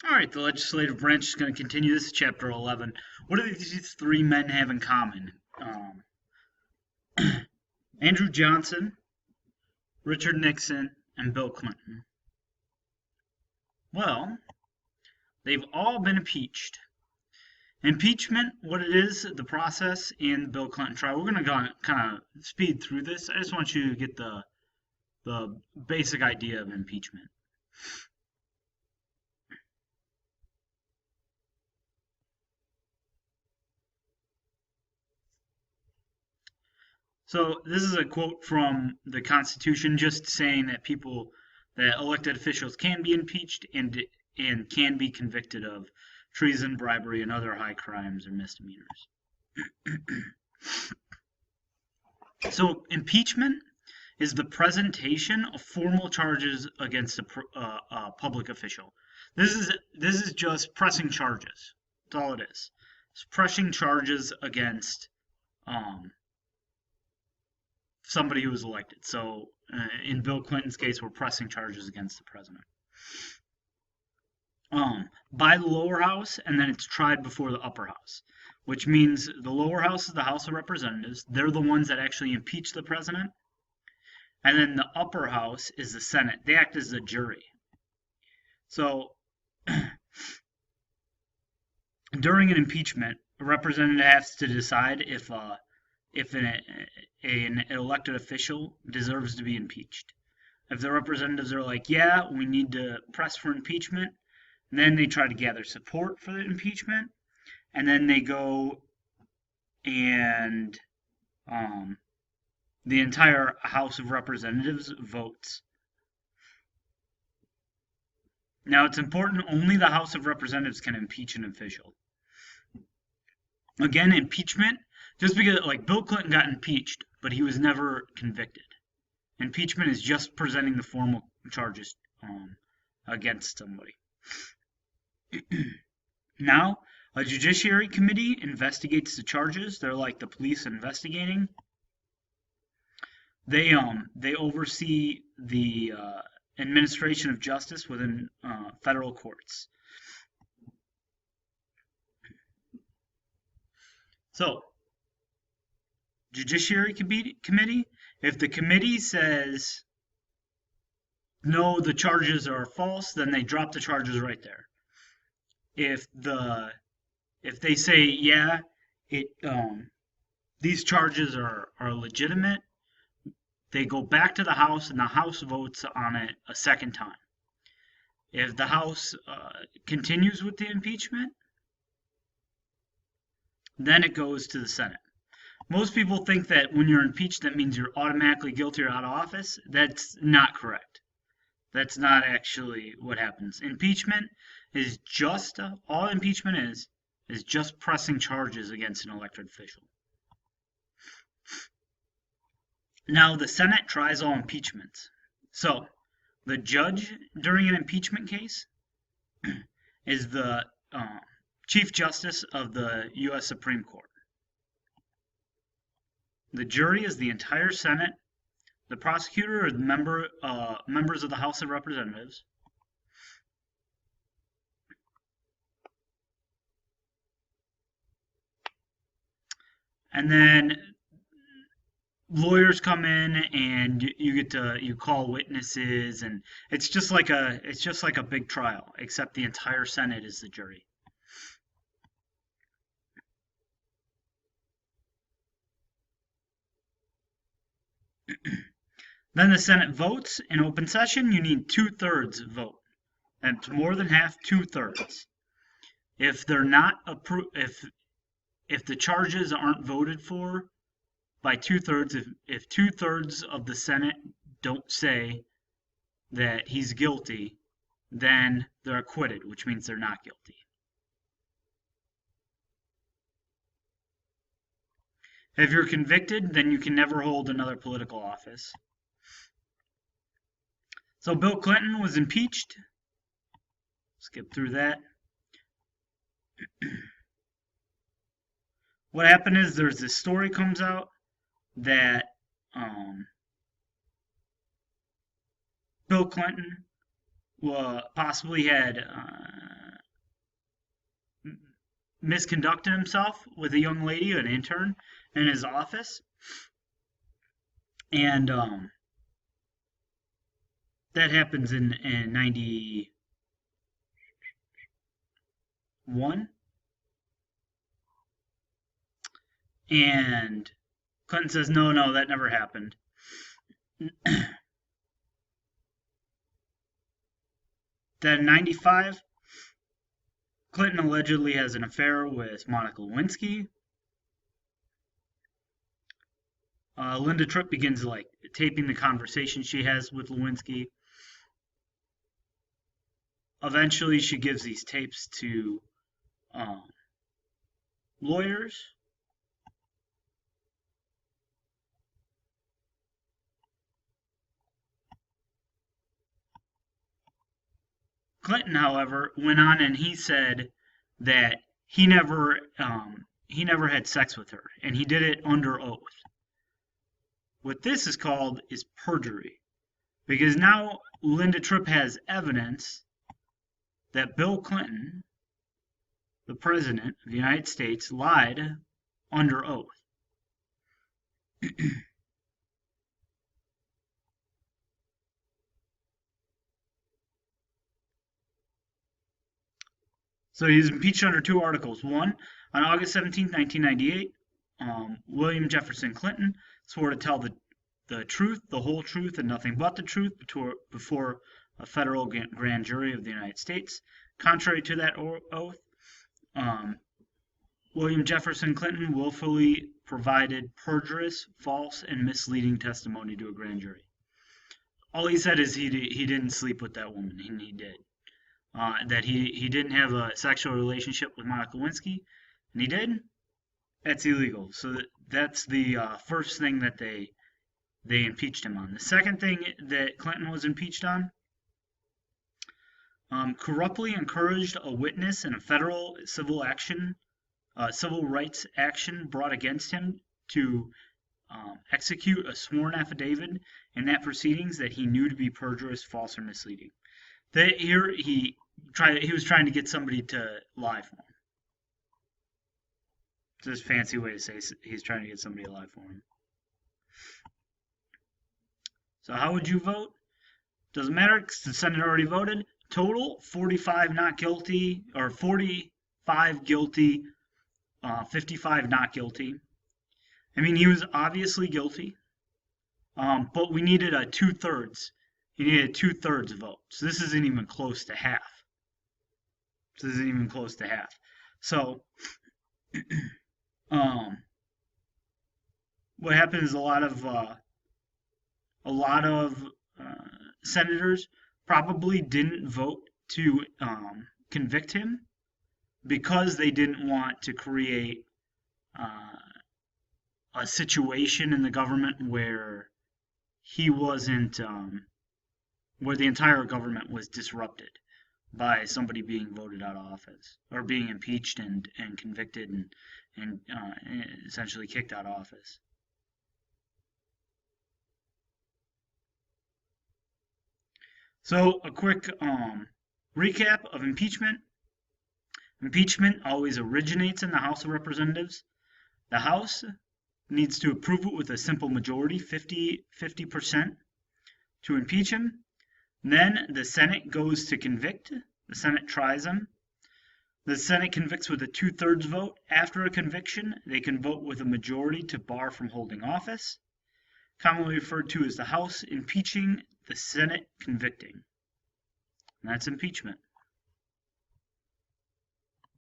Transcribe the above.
All right, the legislative branch is going to continue. This is chapter 11. What do these three men have in common? Andrew Johnson, Richard Nixon, and Bill Clinton. Well, they've all been impeached. Impeachment, what it is, the process in the Bill Clinton trial. We're going to kind of speed through this. I just want you to get the basic idea of impeachment. So this is a quote from the Constitution, just saying that that elected officials can be impeached and can be convicted of treason, bribery, and other high crimes or misdemeanors. So impeachment is the presentation of formal charges against a public official. This is just pressing charges. That's all it is. It's pressing charges against um, somebody who was elected. So in Bill Clinton's case, we're pressing charges against the president. By the lower house, and then it's tried before the upper house, which means the lower house is the House of Representatives. They're the ones that actually impeach the president. And then the upper house is the Senate. They act as a jury. So during an impeachment, a representative has to decide if an elected official deserves to be impeached. If the representatives are like, yeah, we need to press for impeachment, then they try to gather support for the impeachment, and then they go and the entire House of Representatives votes. Now, it's important only the House of Representatives can impeach an official. Again, impeachment, just because, like, Bill Clinton got impeached, but he was never convicted. Impeachment is just presenting the formal charges against somebody. Now, a judiciary committee investigates the charges. They're like the police investigating. They oversee the administration of justice within federal courts. So, judiciary committee, if the committee says no, the charges are false, then they drop the charges right there. If they say yeah, these charges are legitimate, they go back to the House and the House votes on it a second time. If the House continues with the impeachment, then it goes to the Senate. Most people think that when you're impeached, that means you're automatically guilty or out of office. That's not correct. That's not actually what happens. Impeachment is just, all impeachment is just pressing charges against an elected official. Now, the Senate tries all impeachments. So, the judge during an impeachment case is the Chief Justice of the U.S. Supreme Court. The jury is the entire Senate. The prosecutor are the members of the House of Representatives. And then lawyers come in and you call witnesses, and it's just like a big trial, except the entire Senate is the jury. Then the Senate votes in open session. You need 2/3 vote. That's more than half, 2/3. If they're not approved, if the charges aren't voted for by 2/3, if 2/3 of the Senate don't say that he's guilty, then they're acquitted, which means they're not guilty. If you're convicted, then you can never hold another political office. So Bill Clinton was impeached. Skip through that. What happened is there's this story comes out that Bill Clinton possibly had misconducted himself with a young lady, an intern, in his office, and that happens in 91, and Clinton says, no, that never happened. Then in 95, Clinton allegedly has an affair with Monica Lewinsky. Linda Tripp begins like taping the conversation she has with Lewinsky. Eventually, she gives these tapes to lawyers. Clinton, however, went on and he said that he never had sex with her, and he did it under oath. What this is called is perjury, because now Linda Tripp has evidence that Bill Clinton, the President of the United States, lied under oath. So he was impeached under two articles. One, on August 17, 1998, William Jefferson Clinton swore to tell the truth, the whole truth, and nothing but the truth before a federal grand jury of the United States. Contrary to that oath, William Jefferson Clinton willfully provided perjurious, false, and misleading testimony to a grand jury. All he said is he didn't sleep with that woman, and he did. That he didn't have a sexual relationship with Monica Lewinsky, and he did. That's illegal. So that's the first thing that they impeached him on. The second thing that Clinton was impeached on, corruptly encouraged a witness in a federal civil rights action brought against him to execute a sworn affidavit in that proceedings that he knew to be perjurious, false, or misleading. That here he was trying to get somebody to lie for him. It's just a fancy way to say he's trying to get somebody to lie for him. So how would you vote? Doesn't matter because the Senate already voted. Total 45 not guilty, or 45 guilty, 55 not guilty. I mean, he was obviously guilty, but we needed a 2/3. He needed 2/3 vote. So this isn't even close to half. So what happened is a lot of senators probably didn't vote to convict him because they didn't want to create a situation in the government where he wasn't where the entire government was disrupted by somebody being voted out of office or being impeached and convicted and essentially kicked out of office. So a quick recap of impeachment. Impeachment always originates in the House of Representatives. The House needs to approve it with a simple majority, 50% to impeach him. Then the Senate goes to convict. The Senate tries him. The Senate convicts with a 2/3 vote. After a conviction, they can vote with a majority to bar from holding office, commonly referred to as the House impeaching, the Senate convicting. And that's impeachment.